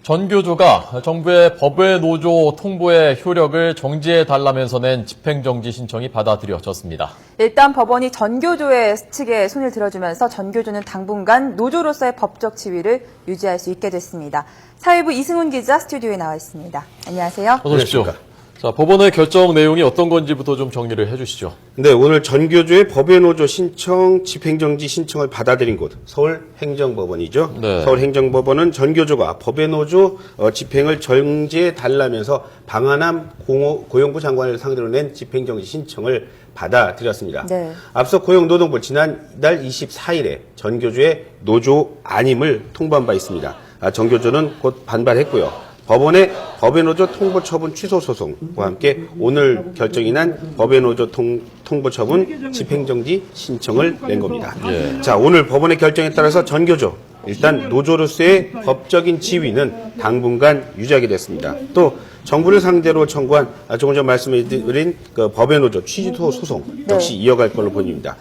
전교조가 정부의 법외 노조 통보의 효력을 정지해달라면서 낸 집행정지 신청이 받아들여졌습니다. 일단 법원이 전교조의 측에 손을 들어주면서 전교조는 당분간 노조로서의 법적 지위를 유지할 수 있게 됐습니다. 사회부 이승훈 기자 스튜디오에 나와 있습니다. 안녕하세요. 어서 오십시오. 자, 법원의 결정 내용이 어떤 건지부터 좀 정리를 해주시죠. 네, 오늘 전교조의 법외노조 신청, 집행정지 신청을 받아들인 곳, 서울행정법원이죠. 네. 서울행정법원은 전교조가 법외노조 집행을 정지해 달라면서 방한함 고용부 장관을 상대로 낸 집행정지 신청을 받아들였습니다. 네. 앞서 고용노동부 지난달 24일에 전교조의 노조 아님을 통보한 바 있습니다. 전교조는 곧 반발했고요. 법원의 법외노조 통보처분 취소 소송과 함께 오늘 결정이 난 법외노조 통보처분 집행정지 신청을 낸 겁니다. 예. 자, 오늘 법원의 결정에 따라서 전교조 일단 노조로서의 법적인 지위는 당분간 유지하게 됐습니다. 또 정부를 상대로 청구한 조금 전 말씀드린 그 법외노조 취소 소송 역시 이어갈 걸로 보입니다.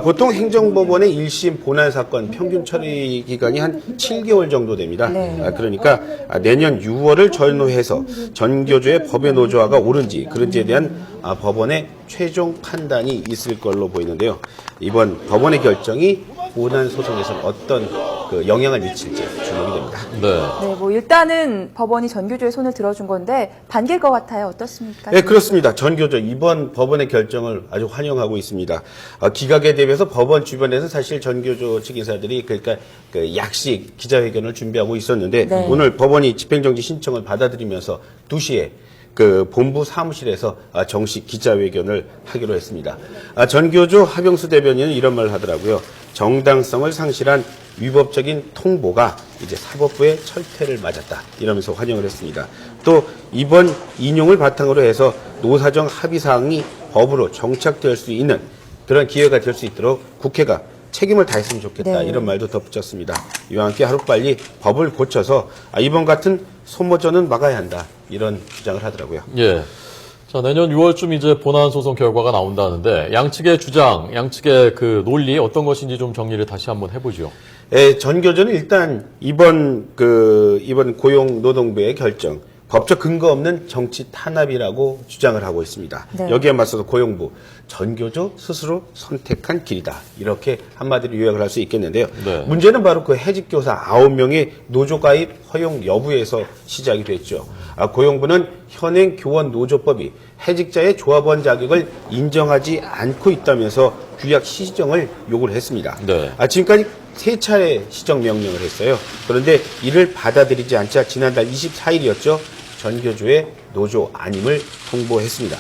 보통 행정법원의 1심 본안 사건 평균 처리 기간이 한 7개월 정도 됩니다. 그러니까 내년 6월을 전후해서 전교조의 법외노조화가 옳은지 그런지에 대한 법원의 최종 판단이 있을 걸로 보이는데요. 이번 법원의 결정이 본안 소송에서 어떤 그 영향을 미칠지 주목이 됩니다. 네. 네, 뭐 일단은 법원이 전교조의 손을 들어준 건데 반길 것 같아요. 어떻습니까? 네, 그렇습니다. 전교조 이번 법원의 결정을 아주 환영하고 있습니다. 기각에 대비해서 법원 주변에서 사실 전교조 측 인사들이 그러니까 그 약식 기자회견을 준비하고 있었는데 네. 오늘 법원이 집행정지 신청을 받아들이면서 2시에 그 본부 사무실에서 정식 기자회견을 하기로 했습니다. 전교조 하병수 대변인은 이런 말을 하더라고요. 정당성을 상실한 위법적인 통보가 이제 사법부의 철퇴를 맞았다. 이러면서 환영을 했습니다. 또 이번 인용을 바탕으로 해서 노사정 합의사항이 법으로 정착될 수 있는 그런 기회가 될 수 있도록 국회가 책임을 다했으면 좋겠다. 네. 이런 말도 덧붙였습니다. 이와 함께 하루빨리 법을 고쳐서 이번 같은 소모전은 막아야 한다. 이런 주장을 하더라고요. 예. 자, 내년 6월쯤 이제 본안 소송 결과가 나온다는데 양측의 주장, 양측의 그 논리 어떤 것인지 좀 정리를 다시 한번 해보죠. 전교조는 일단 이번 고용노동부의 결정, 법적 근거 없는 정치 탄압이라고 주장을 하고 있습니다. 네. 여기에 맞서서 고용부, 전교조 스스로 선택한 길이다. 이렇게 한마디로 요약을 할 수 있겠는데요. 네. 문제는 바로 그 해직교사 9명의 노조 가입 허용 여부에서 시작이 됐죠. 고용부는 현행 교원 노조법이 해직자의 조합원 자격을 인정하지 않고 있다면서 규약 시정을 요구를 했습니다. 네. 지금까지 3차례 시정 명령을 했어요. 그런데 이를 받아들이지 않자 지난달 24일이었죠. 전교조의 노조 아님을 통보했습니다.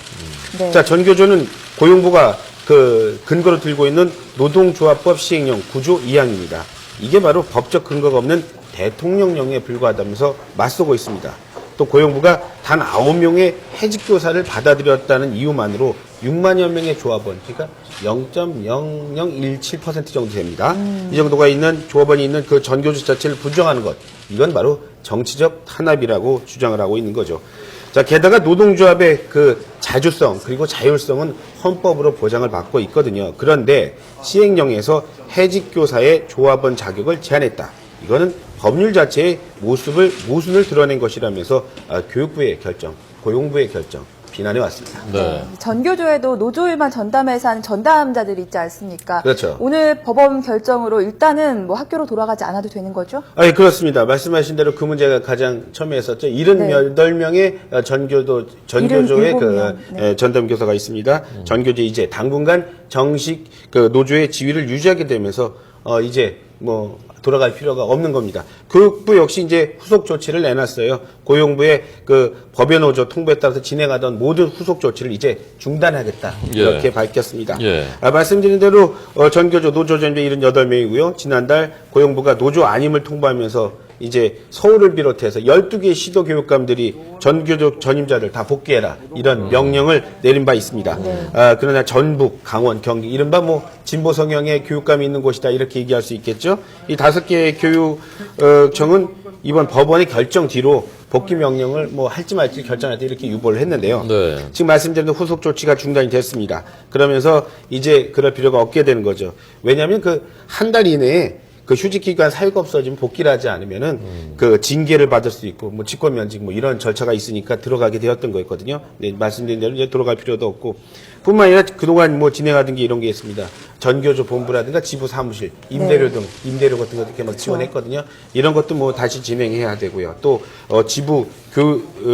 네. 자, 전교조는 고용부가 그 근거로 들고 있는 노동조합법 시행령 9조 2항입니다. 이게 바로 법적 근거가 없는 대통령령에 불과하다면서 맞서고 있습니다. 또 고용부가 단 9명의 해직교사를 받아들였다는 이유만으로 6만여 명의 조합원, 그러니까 0.0017% 정도 됩니다. 이 정도가 있는 조합원이 있는 그 전교조 자체를 부정하는 것, 이건 바로 정치적 탄압이라고 주장을 하고 있는 거죠. 자, 게다가 노동조합의 그 자주성 그리고 자율성은 헌법으로 보장을 받고 있거든요. 그런데 시행령에서 해직교사의 조합원 자격을 제한했다. 이거는 법률 자체의 모순을 드러낸 것이라면서 교육부의 결정, 고용부의 결정 비난해 왔습니다. 네. 전교조에도 노조일만 전담해서 하는 전담자들이 있지 않습니까? 그렇죠. 오늘 법원 결정으로 일단은 뭐 학교로 돌아가지 않아도 되는 거죠? 예, 그렇습니다. 말씀하신 대로 그 문제가 가장 처음에 했었죠. 78명의 전교조의 77명. 네. 전담 교사가 있습니다. 전교조 이제 당분간 정식 그 노조의 지위를 유지하게 되면서 이제 뭐 돌아갈 필요가 없는 겁니다. 교육부 역시 이제 후속 조치를 내놨어요. 고용부의 그 법외노조 통보에 따라서 진행하던 모든 후속 조치를 이제 중단하겠다. 이렇게 밝혔습니다. 예. 말씀드린 대로 전교조 노조 전배 78명이고요. 지난달 고용부가 노조 아님을 통보하면서 이제 서울을 비롯해서 12개의 시도 교육감들이 전교조 전임자를 다 복귀해라 이런 명령을 내린 바 있습니다. 그러나 전북, 강원, 경기 이른바 뭐 진보 성향의 교육감이 있는 곳이다 이렇게 얘기할 수 있겠죠. 이 5개의 교육청은 이번 법원의 결정 뒤로 복귀 명령을 뭐 할지 말지 결정할 때 이렇게 유보를 했는데요. 네. 지금 말씀드린 후속 조치가 중단이 됐습니다. 그러면서 이제 그럴 필요가 없게 되는 거죠. 왜냐하면 그 한 달 이내에 그 휴직 기간 사유가 없어지면 복귀를 하지 않으면은 그 징계를 받을 수 있고 뭐 직권 면직 뭐 이런 절차가 있으니까 들어가게 되었던 거였거든요. 네, 말씀드린 대로 이제 들어갈 필요도 없고 뿐만 아니라 그동안 뭐 진행하던 게 이런 게 있습니다. 전교조 본부라든가 지부 사무실, 임대료 등 임대료 같은 것도 이렇게 막 지원했거든요. 이런 것도 뭐 다시 진행해야 되고요. 또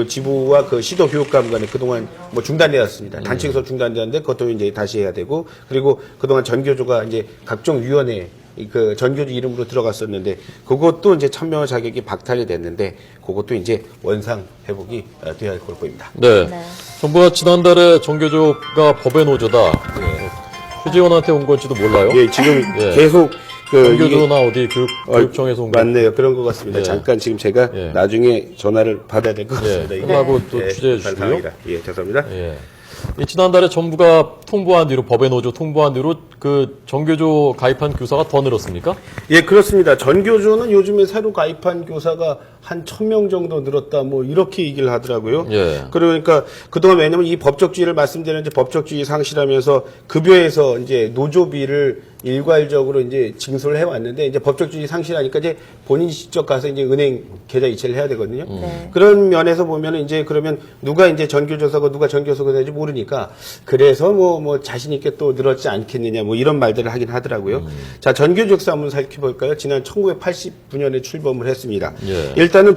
지부와 그 시도 교육감 간에 그동안 뭐 중단되었습니다. 단체에서 중단되었는데 그것도 이제 다시 해야 되고 그리고 그동안 전교조가 이제 각종 위원회 그 전교조 이름으로 들어갔었는데 그것도 이제 천명 자격이 박탈이 됐는데 그것도 이제 원상 회복이 되어야 할 걸로 보입니다. 네. 네. 정부가 지난달에 전교조가 법의 노조다. 휴지원한테 온 건지도 몰라요. 예, 지금 예. 계속 전교조나 어디 교육청에서 온 거. 맞네요. 그런 것 같습니다. 예. 잠깐 지금 제가 예. 나중에 전화를 받아야 될 것 같습니다. 예. 이게. 끝나고 또 예, 취재해 주시고요. 상황이라. 예, 죄송합니다. 예. 이 지난달에 정부가 통보한 뒤로 법의 노조 통보한 뒤로 그 전교조 가입한 교사가 더 늘었습니까? 예, 그렇습니다. 전교조는 요즘에 새로 가입한 교사가 한 1000명 정도 늘었다, 뭐, 이렇게 얘기를 하더라고요. 예. 그러니까, 그동안 왜냐면 이 법적주의를 말씀드리는 이제 법적주의 상실하면서 급여에서 이제 노조비를 일괄적으로 이제 징수를 해왔는데, 이제 법적주의 상실하니까 이제 본인이 직접 가서 이제 은행 계좌 이체를 해야 되거든요. 네. 그런 면에서 보면은 이제 그러면 누가 이제 전교조사고 누가 전교사가 되는지 모르니까 그래서 뭐 자신있게 또 늘었지 않겠느냐, 뭐 이런 말들을 하긴 하더라고요. 자, 전교조 역사 한번 살펴볼까요? 지난 1989년에 출범을 했습니다. 예. 일단은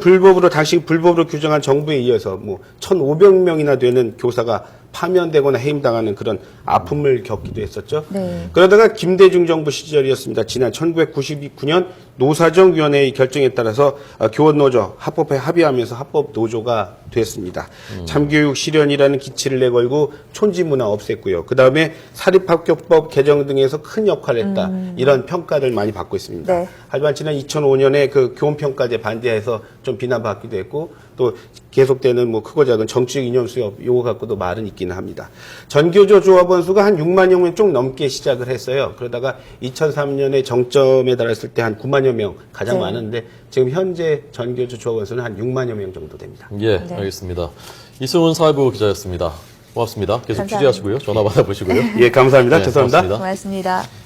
당시 불법으로 규정한 정부에 이어서 뭐 1,500명이나 되는 교사가 파면되거나 해임당하는 그런 아픔을 겪기도 했었죠. 네. 그러다가 김대중 정부 시절이었습니다. 지난 1999년 노사정위원회의 결정에 따라서 교원노조 합법에 합의하면서 합법노조가 됐습니다. 참교육 실현이라는 기치를 내걸고 촌지문화 없앴고요. 그 다음에 사립학교법 개정 등에서 큰 역할을 했다. 이런 평가를 많이 받고 있습니다. 네. 하지만 지난 2005년에 그 교원평가제 반대해서 좀 비난받기도 했고 또 계속되는 뭐 크고 작은 정치적 이념 수업 요거 갖고도 말은 있기는 합니다. 전교조 조합원 수가 한 6만여 명 좀 넘게 시작을 했어요. 그러다가 2003년에 정점에 달했을 때 한 9만여 명 가장 네. 많은데 지금 현재 전교조 조합원 수는 한 6만여 명 정도 됩니다. 예, 네. 알겠습니다. 이승훈 사회부 기자였습니다. 고맙습니다. 계속 감사합니다. 취재하시고요. 전화 받아보시고요. 예, 감사합니다. 네, 죄송합니다. 고맙습니다. 고맙습니다.